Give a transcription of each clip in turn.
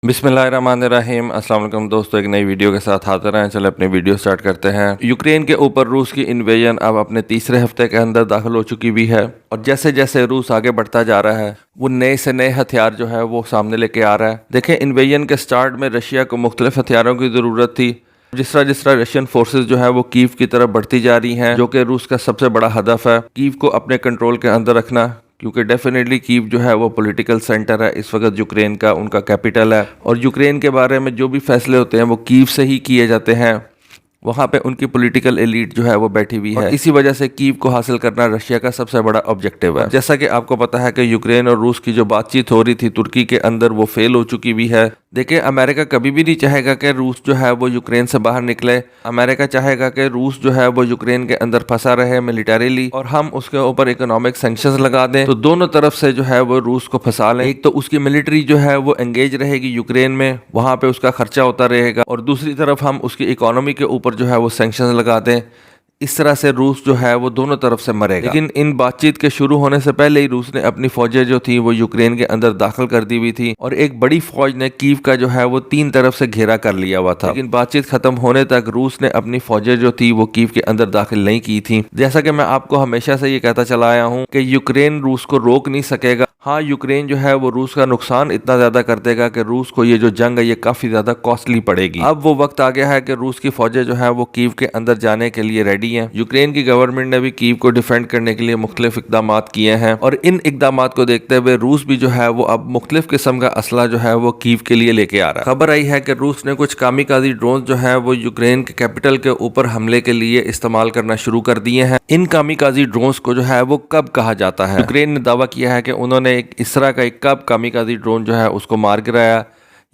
बिस्मिल्लाहिर्रहमानिर्रहीम। अस्सलाम वालेकुम दोस्तों, एक नई वीडियो के साथ हाजिर हैं। चलो अपनी वीडियो स्टार्ट करते हैं। यूक्रेन के ऊपर रूस की इन्वेजन अब अपने तीसरे हफ्ते के अंदर दाखिल हो चुकी भी है और जैसे जैसे रूस आगे बढ़ता जा रहा है वो नए से नए हथियार जो है वो सामने लेके आ रहा है। देखें, इन्वेजन के स्टार्ट में रशिया को मुख्तलिफ हथियारों की ज़रूरत थी। जिस तरह रशियन फोर्सेस जो है वो कीव की तरफ बढ़ती जा रही हैं, जो कि रूस का सबसे बड़ा हदफ है, कीव को अपने कंट्रोल के अंदर रखना, क्योंकि डेफिनेटली कीव जो है वो पॉलिटिकल सेंटर है इस वक्त यूक्रेन का, उनका कैपिटल है और यूक्रेन के बारे में जो भी फैसले होते हैं वो कीव से ही किए जाते हैं। वहाँ पे उनकी पॉलिटिकल एलीट जो है वो बैठी हुई है। इसी वजह से कीव को हासिल करना रशिया का सबसे बड़ा ऑब्जेक्टिव है। जैसा कि आपको पता है कि यूक्रेन और रूस की जो बातचीत हो रही थी तुर्की के अंदर, वो फेल हो चुकी भी है। देखिए, अमेरिका कभी भी नहीं चाहेगा कि रूस जो है वो यूक्रेन से बाहर निकले। अमेरिका चाहेगा कि रूस जो है वो यूक्रेन के अंदर फंसा रहे मिलिटरीली और हम उसके ऊपर इकोनॉमिक सैंक्शंस लगा दें, तो दोनों तरफ से जो है वो रूस को फंसा लें। एक तो उसकी मिलिट्री जो है वो एंगेज रहेगी यूक्रेन में, वहां पे उसका खर्चा होता रहेगा, और दूसरी तरफ हम उसकी इकोनॉमी के ऊपर जो है वो सैंक्शंस लगा दें। इस तरह से रूस जो है वो दोनों तरफ से मरेगा। लेकिन इन बातचीत के शुरू होने से पहले ही रूस ने अपनी फौजें जो थी वो यूक्रेन के अंदर दाखिल कर दी हुई थी और एक बड़ी फौज ने कीव का जो है वो 3 तरफ से घेरा कर लिया हुआ था। लेकिन बातचीत खत्म होने तक रूस ने अपनी फौजें जो थी वो कीव के अंदर दाखिल नहीं की थी। जैसा कि मैं आपको हमेशा से ये कहता चला आया हूँ कि यूक्रेन रूस को रोक नहीं सकेगा। हाँ, यूक्रेन जो है वो रूस का नुकसान इतना ज्यादा कर देगा कि रूस को ये जो जंग है ये काफी ज्यादा कॉस्टली पड़ेगी। अब वो वक्त आ गया है कि रूस की फौजें जो है वो कीव के अंदर जाने के लिए रेडी हैं। यूक्रेन की गवर्नमेंट ने भी कीव को डिफेंड करने के लिए मुख्तलिफ इकदाम किए हैं और इन इकदाम को देखते हुए रूस भी जो है वो अब मुख्तलिफ किस्म का असला जो है वो कीव के लिए लेके आ रहा है। खबर आई है कि रूस ने कुछ कामिकाजी ड्रोन जो है वो यूक्रेन के कैपिटल के ऊपर हमले के लिए इस्तेमाल करना शुरू कर दिए हैं। इन कामिकाजी ड्रोन्स को जो है वो कब कहा जाता है, यूक्रेन ने दावा किया है कि उन्होंने एक इस तरह का एक कब कामिकाजी ड्रोन जो है उसको मार गिराया।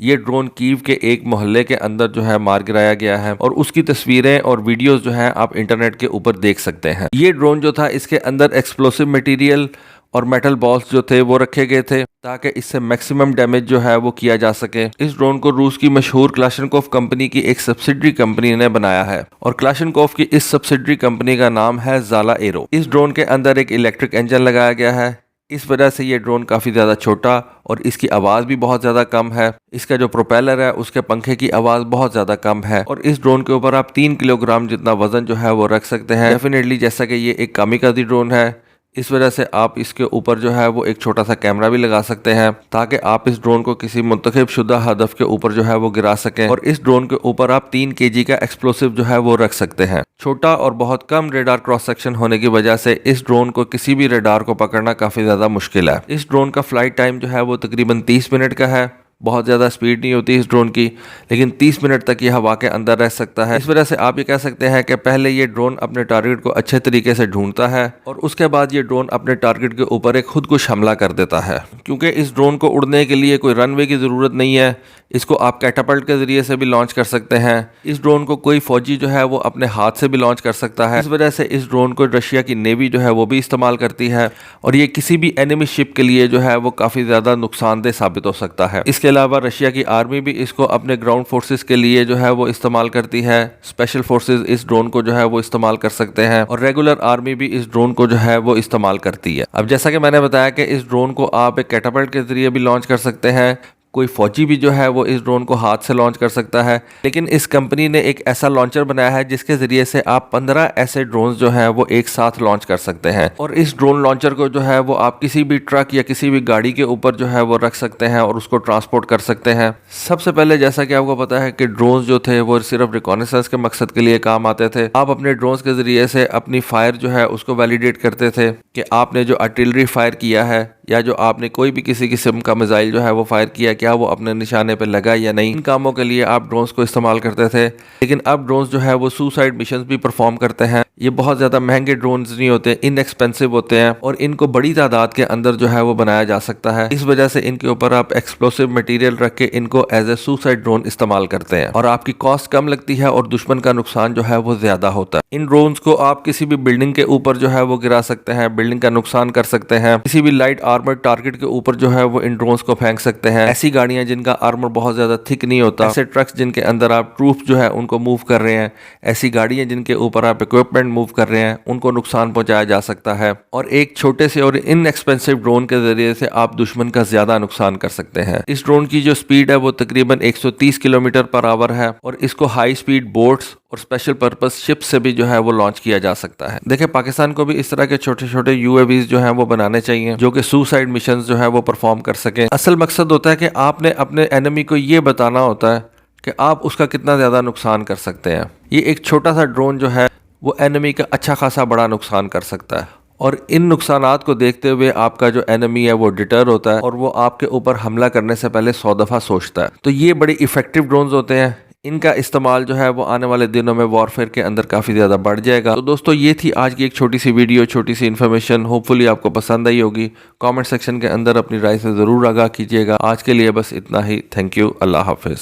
ये ड्रोन कीव के एक मोहल्ले के अंदर जो है मार गिराया गया है और उसकी तस्वीरें और वीडियोस जो हैं आप इंटरनेट के ऊपर देख सकते हैं। ये ड्रोन जो था इसके अंदर एक्सप्लोसिव मटेरियल और मेटल बॉल्स जो थे वो रखे गए थे ताकि इससे मैक्सिमम डैमेज जो है वो किया जा सके। इस ड्रोन को रूस की मशहूर क्लाशनकोफ कंपनी की एक सब्सिडरी कंपनी ने बनाया है और क्लाशनकोफ की इस सब्सिडरी कंपनी का नाम है ज़ाला एरो। इस ड्रोन के अंदर एक इलेक्ट्रिक इंजन लगाया गया है। इस वजह से ये ड्रोन काफ़ी ज़्यादा छोटा और इसकी आवाज़ भी बहुत ज़्यादा कम है। इसका जो प्रोपेलर है उसके पंखे की आवाज़ बहुत ज़्यादा कम है और इस ड्रोन के ऊपर आप 3 किलोग्राम जितना वजन जो है वो रख सकते हैं। डेफिनेटली जैसा कि ये एक कामिकाज़ी ड्रोन है, इस वजह से आप इसके ऊपर जो है वो एक छोटा सा कैमरा भी लगा सकते हैं ताकि आप इस ड्रोन को किसी मुंतखब शुदा हदफ के ऊपर जो है वो गिरा सकें। और इस ड्रोन के ऊपर आप 3 केजी का एक्सप्लोसिव जो है वो रख सकते हैं। छोटा और बहुत कम रेडार क्रॉस सेक्शन होने की वजह से इस ड्रोन को किसी भी रेडार को पकड़ना काफ़ी ज़्यादा मुश्किल है। इस ड्रोन का फ्लाइट टाइम जो है वो तकरीबन 30 मिनट का है। बहुत ज़्यादा स्पीड नहीं होती इस ड्रोन की, लेकिन 30 मिनट तक ये हवा के अंदर रह सकता है। इस वजह से आप ये कह सकते हैं कि पहले ये ड्रोन अपने टारगेट को अच्छे तरीके से ढूंढता है और उसके बाद ये ड्रोन अपने टारगेट के ऊपर एक खुदकुश हमला कर देता है। क्योंकि इस ड्रोन को उड़ने के लिए कोई रनवे की ज़रूरत नहीं है, इसको आप कैटापल्ट के ज़रिए से भी लॉन्च कर सकते हैं। इस ड्रोन को कोई फौजी जो है वो अपने हाथ से भी लॉन्च कर सकता है। इस वजह से इस ड्रोन को रशिया की नेवी जो है वो भी इस्तेमाल करती है और ये किसी भी एनिमी शिप के लिए जो है वो काफ़ी ज़्यादा नुकसानदेह साबित हो सकता है। इसके अलावा रशिया की आर्मी भी इसको अपने ग्राउंड फोर्सेस के लिए जो है वो इस्तेमाल करती है। स्पेशल फोर्सेस इस ड्रोन को जो है वो इस्तेमाल कर सकते हैं और रेगुलर आर्मी भी इस ड्रोन को जो है वो इस्तेमाल करती है। अब जैसा कि मैंने बताया कि इस ड्रोन को आप एक कैटापल्ट के जरिए भी लॉन्च कर सकते हैं। कोई फौजी भी जो है वो इस ड्रोन को हाथ से लॉन्च कर सकता है, लेकिन इस कंपनी ने एक ऐसा लॉन्चर बनाया है जिसके जरिए से आप 15 ऐसे ड्रोन्स जो हैं वो एक साथ लॉन्च कर सकते हैं और इस ड्रोन लॉन्चर को जो है वो आप किसी भी ट्रक या किसी भी गाड़ी के ऊपर जो है वो रख सकते हैं और उसको ट्रांसपोर्ट कर सकते हैं। सबसे पहले जैसा कि आपको पता है कि ड्रोन्स जो थे वो सिर्फ रिकॉनेसेंस के मकसद के लिए काम आते थे। आप अपने ड्रोन्स के जरिए से अपनी फायर जो है उसको वैलिडेट करते थे कि आपने जो आर्टिलरी फायर किया है या जो आपने कोई भी किसी किस्म का मिसाइल जो है वो फायर किया, क्या वो अपने निशाने पे लगा या नहीं। इन कामों के लिए आप ड्रोन्स को इस्तेमाल करते थे, लेकिन अब ड्रोन्स जो है वो सुसाइड मिशंस भी परफॉर्म करते हैं। ये बहुत ज़्यादा महंगे ड्रोन्स नहीं होते, इनएक्सपेंसिव होते हैं और इनको बड़ी तादाद के अंदर जो है वो बनाया जा सकता है। इस वजह से इनके ऊपर आप एक्सप्लोसिव मटेरियल रख के इनको एज ए सुसाइड ड्रोन इस्तेमाल करते हैं और आपकी कॉस्ट कम लगती है और दुश्मन का नुकसान जो है वो ज़्यादा होता है। इन ड्रोन्स को आप किसी भी बिल्डिंग के ऊपर जो है वो गिरा सकते हैं, बिल्डिंग का नुकसान कर सकते हैं। किसी भी लाइट आर्मर्ड टारगेट के ऊपर जो है वो इन ड्रोन्स को फेंक सकते हैं। ऐसी गाड़ियां जिनका आर्मर बहुत ज़्यादा थिक नहीं होता, ऐसे ट्रक्स जिनके अंदर आप ट्रूप्स जो है उनको मूव कर रहे हैं, ऐसी गाड़ियां जिनके ऊपर आप इक्विपमेंट सेकंड मूव कर रहे हैं उनको नुकसान पहुंचाया जा सकता है, और एक छोटे से और इनएक्सपेंसिव ड्रोन के जरिए से आप दुश्मन का ज्यादा नुकसान कर सकते हैं। इस ड्रोन की जो स्पीड है वो तकरीबन 130 किलोमीटर पर आवर है, और इसको हाई स्पीड बोट्स और स्पेशल पर्पस शिप से भी जो है वो लॉन्च किया जा सकता है। देखिए, पाकिस्तान को भी इस तरह के छोटे छोटे UAVs जो है वो बनाने चाहिए जो कि सुसाइड मिशन जो है वो परफॉर्म कर सके। असल मकसद होता है कि आपने अपने एनिमी को ये बताना होता है कि आप उसका कितना ज़्यादा नुकसान कर सकते हैं। ये एक छोटा सा ड्रोन जो है वो एनिमी का अच्छा खासा बड़ा नुकसान कर सकता है, और इन नुकसानात को देखते हुए आपका जो एनिमी है वो डिटर होता है और वो आपके ऊपर हमला करने से पहले 100 दफ़ा सोचता है। तो ये बड़े इफेक्टिव ड्रोन्स होते हैं, इनका इस्तेमाल जो है वो आने वाले दिनों में वॉरफेयर के अंदर काफ़ी ज़्यादा बढ़ जाएगा। तो दोस्तों, ये थी आज की एक छोटी सी वीडियो, छोटी सी इन्फॉर्मेशन। होपफुली आपको पसंद आई होगी। कमेंट सेक्शन के अंदर अपनी राय से ज़रूर आगाह कीजिएगा। आज के लिए बस इतना ही। Thank you. अल्लाह हाफिज़।